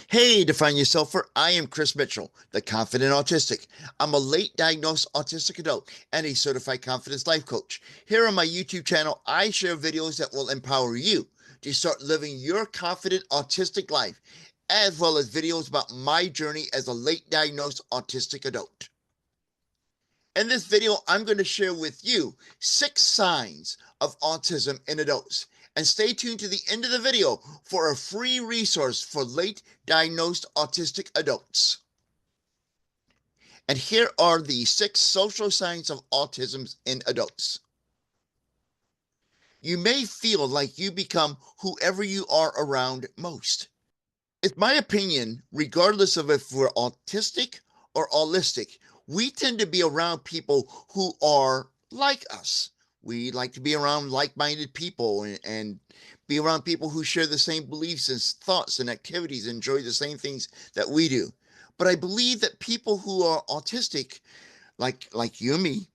Hey, Define Yourselfer. I am Chris Mitchell, the Confident Autistic. I'm a late diagnosed autistic adult and a certified confidence life coach. Here on my YouTube channel, I share videos that will empower you to start living your confident autistic life, as well as videos about my journey as a late diagnosed autistic adult. In this video, I'm going to share with you 6 signs of autism in adults. And stay tuned to the end of the video for a free resource for late diagnosed autistic adults. And here are the 6 social signs of autism in adults. You may feel like you become whoever you are around most. It's my opinion, regardless of if we're autistic or allistic, we tend to be around people who are like us. We like to be around like-minded people and be around people who share the same beliefs and thoughts and activities, enjoy the same things that we do. But I believe that people who are autistic, like you and me,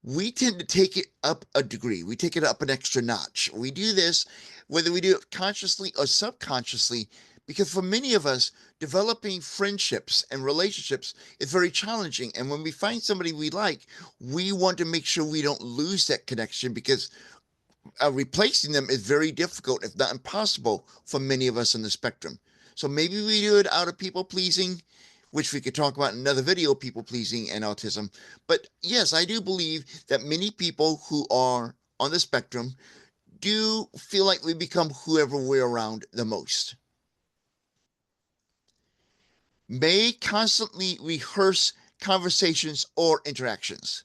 we tend to take it up a degree. We take it up an extra notch. We do this, whether we do it consciously or subconsciously, because for many of us, developing friendships and relationships is very challenging. And when we find somebody we like, we want to make sure we don't lose that connection because replacing them is very difficult, if not impossible, for many of us on the spectrum. So maybe we do it out of people pleasing, which we could talk about in another video, people pleasing and autism. But yes, I do believe that many people who are on the spectrum do feel like we become whoever we're around the most. May constantly rehearse conversations or interactions.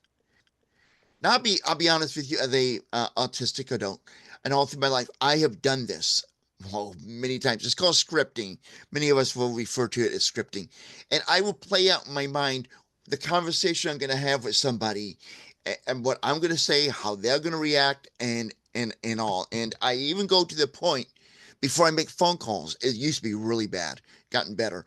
Now, I'll be honest with you, as a autistic adult, and all through my life, I have done this. Well, many times. It's called scripting. Many of us will refer to it as scripting. And I will play out in my mind the conversation I'm going to have with somebody, and what I'm going to say, how they're going to react, and all. And I even go to the point before I make phone calls. It used to be really bad, gotten better.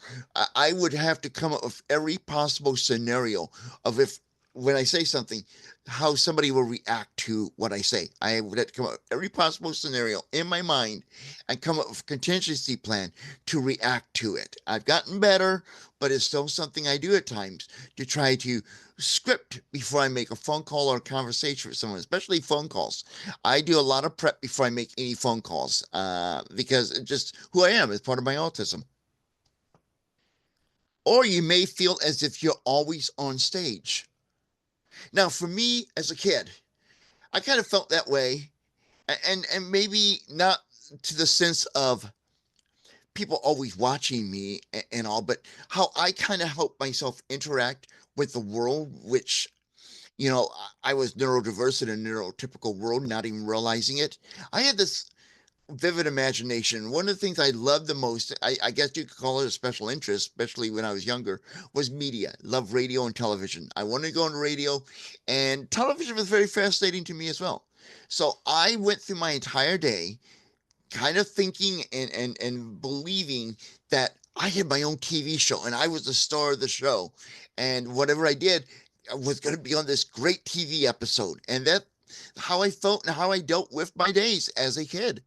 I would have to come up with every possible scenario of if when I say something, how somebody will react to what I say. I would have to come up with every possible scenario in my mind and come up with a contingency plan to react to it. I've gotten better, but it's still something I do at times to try to script before I make a phone call or a conversation with someone, especially phone calls. I do a lot of prep before I make any phone calls because it's just who I am as part of my autism. Or you may feel as if you're always on stage. Now, for me as a kid, I kind of felt that way, and maybe not to the sense of people always watching me and all, but how I kind of help myself interact with the world, which I was neurodiverse in a neurotypical world, not even realizing it. I had this vivid imagination. One of the things I loved the most, I guess you could call it a special interest, especially when I was younger, was media. Love radio and television. I wanted to go on radio, and television was very fascinating to me as well. So I went through my entire day kind of thinking and believing that I had my own TV show and I was the star of the show. And whatever I did was going to be on this great TV episode. And that's how I felt and how I dealt with my days as a kid.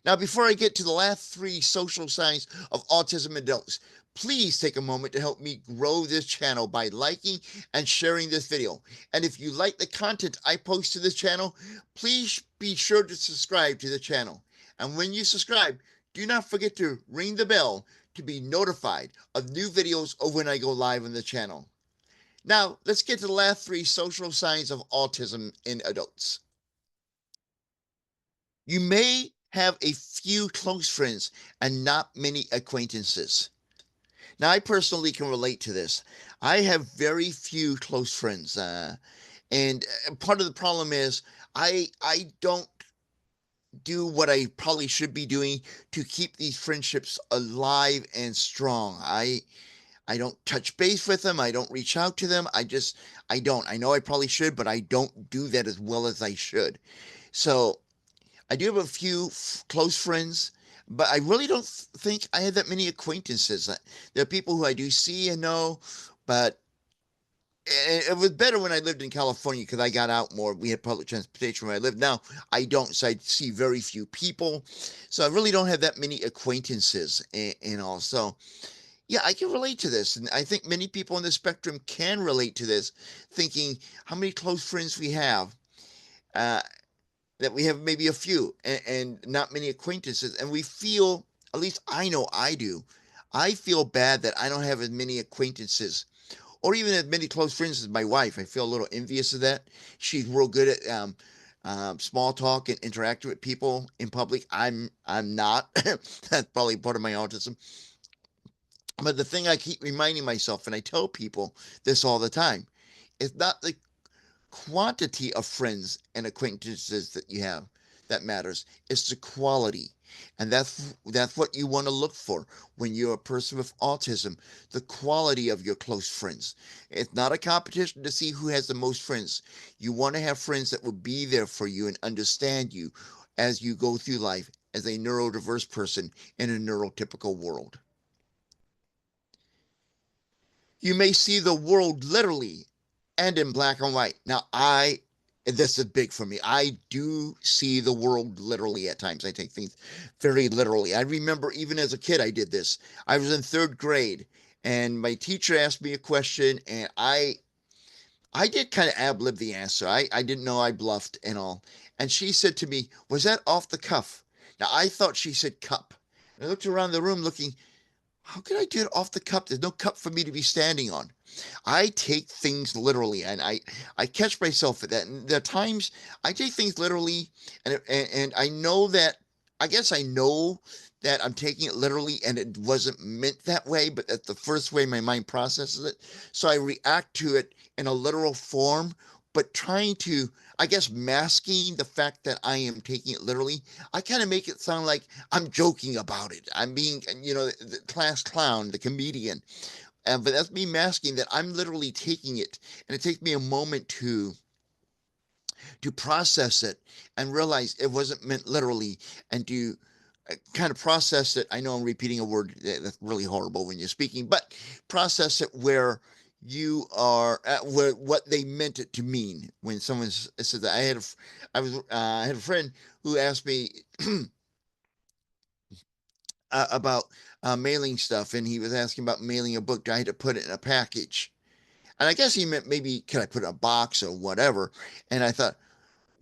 Now, before I get to the last 3 social signs of autism adults, please take a moment to help me grow this channel by liking and sharing this video. And if you like the content I post to this channel, please be sure to subscribe to the channel. And when you subscribe, do not forget to ring the bell to be notified of new videos or when I go live on the channel. Now, let's get to the last 3 social signs of autism in adults. You may have a few close friends and not many acquaintances. Now, I personally can relate to this. I have very few close friends, and part of the problem is I don't do what I probably should be doing to keep these friendships alive and strong. I don't touch base with them. I don't reach out to them. I don't. I know I probably should, but I don't do that as well as I should. So I do have a few close friends, but I really don't think I have that many acquaintances. There are people who I do see and know, but it was better when I lived in California because I got out more. We had public transportation where I live now. I don't, so I see very few people. So I really don't have that many acquaintances and all. So yeah, I can relate to this. And I think many people on the spectrum can relate to this, thinking how many close friends we have. Uh, that we have maybe a few and not many acquaintances. And we feel, at least I know I do, I feel bad that I don't have as many acquaintances or even as many close friends as my wife. I feel a little envious of that. She's real good at small talk and interacting with people in public. I'm not. That's probably part of my autism. But the thing I keep reminding myself, and I tell people this all the time, it's not the quantity of friends and acquaintances that you have that matters. It's the quality. And that's what you want to look for when you're a person with autism, the quality of your close friends. It's not a competition to see who has the most friends. You want to have friends that will be there for you and understand you as you go through life as a neurodiverse person in a neurotypical world. You may see the world literally and in black and white. Now, this is big for me. I do see the world literally at times. I take things very literally. I remember even as a kid, I did this. I was in third grade and my teacher asked me a question and I did kind of ad lib the answer. I didn't know I bluffed and all. And she said to me, "Was that off the cuff?" Now, I thought she said cup. I looked around the room looking, how could I do it off the cup? There's no cup for me to be standing on. I take things literally, and I catch myself at that. And there are times I take things literally, and I know that I guess I know that I'm taking it literally, and it wasn't meant that way, but that's the first way my mind processes it. So I react to it in a literal form, but trying to, I guess, masking the fact that I am taking it literally. I kind of make it sound like I'm joking about it. I'm being, the class clown, the comedian. But that's me masking that I'm literally taking it, and it takes me a moment to process it and realize it wasn't meant literally, and to kind of process it. I know I'm repeating a word that's really horrible when you're speaking, but process it where you are at where what they meant it to mean when someone said that. I had a friend who asked me about mailing stuff, and he was asking about mailing a book. I had to put it in a package. And I guess he meant maybe can I put it in a box or whatever. And I thought,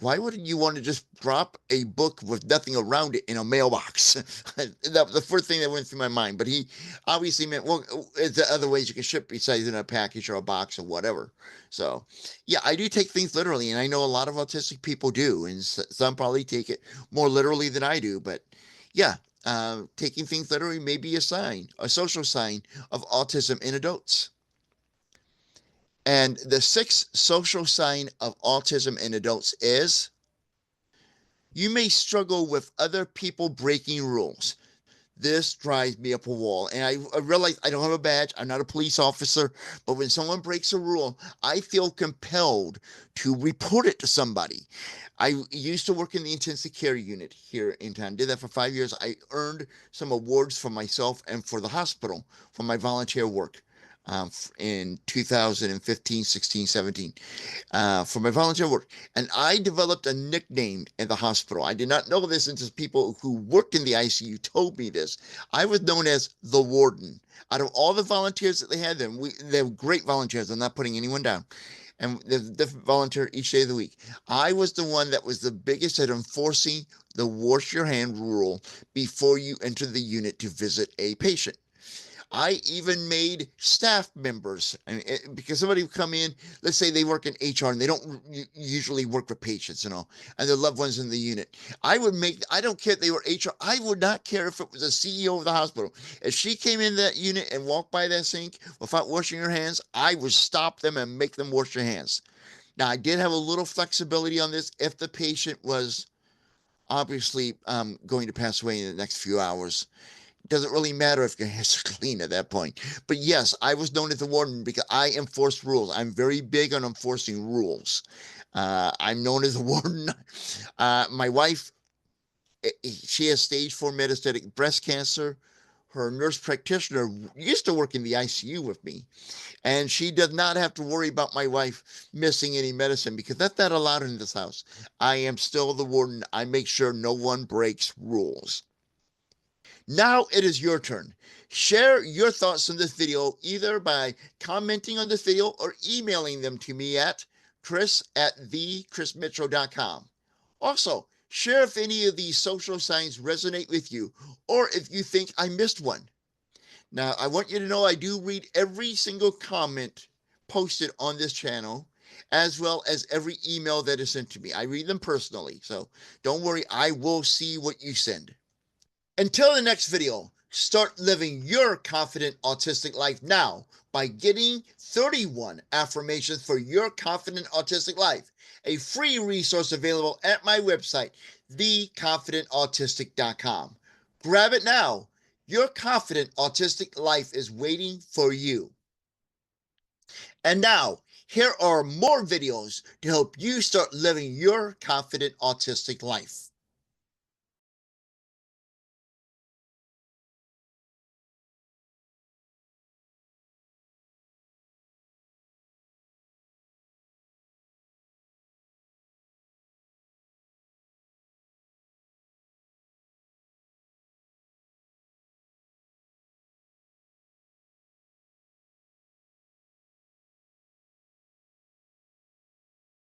why wouldn't you want to just drop a book with nothing around it in a mailbox? That was the first thing that went through my mind. But he obviously meant, well, is there other ways you can ship besides in a package or a box or whatever? So, yeah, I do take things literally, and I know a lot of autistic people do, and some probably take it more literally than I do. But yeah, taking things literally may be a sign, a social sign of autism in adults. And the sixth social sign of autism in adults is you may struggle with other people breaking rules. This drives me up a wall. And I realize I don't have a badge. I'm not a police officer. But when someone breaks a rule, I feel compelled to report it to somebody. I used to work in the intensive care unit here in town. Did that for 5 years. I earned some awards for myself and for the hospital for my volunteer work in 2015, 16, 17 for my volunteer work. And I developed a nickname in the hospital. I did not know this until people who worked in the ICU told me this. I was known as the warden. Out of all the volunteers that they had, they were great volunteers. I'm not putting anyone down. And there's a different volunteer each day of the week. I was the one that was the biggest at enforcing the wash your hand rule before you enter the unit to visit a patient. I even made staff members because somebody would come in, let's say they work in HR and they don't usually work with patients, and their loved ones in the unit. I don't care if they were HR. I would not care if it was a CEO of the hospital. If she came in that unit and walked by that sink without washing her hands, I would stop them and make them wash their hands. Now, I did have a little flexibility on this if the patient was obviously going to pass away in the next few hours. Doesn't really matter if your hands are clean at that point. But yes, I was known as the warden because I enforced rules. I'm very big on enforcing rules. I'm known as the warden. My wife, she has stage 4 metastatic breast cancer. her nurse practitioner, used to work in the ICU with me, and she does not have to worry about my wife missing any medicine because that's not allowed in this house. I am still the warden. I make sure no one breaks rules. Now it is your turn. Share your thoughts on this video either by commenting on this video or emailing them to me at chris@thechrismitchell.com. Also, share if any of these social signs resonate with you or if you think I missed one. Now, I want you to know I do read every single comment posted on this channel, as well as every email that is sent to me. I read them personally, so don't worry, I will see what you send. Until the next video, start living your confident autistic life now by getting 31 affirmations for your confident autistic life, a free resource available at my website, theconfidentautistic.com. Grab it now. Your confident autistic life is waiting for you. And now, here are more videos to help you start living your confident autistic life.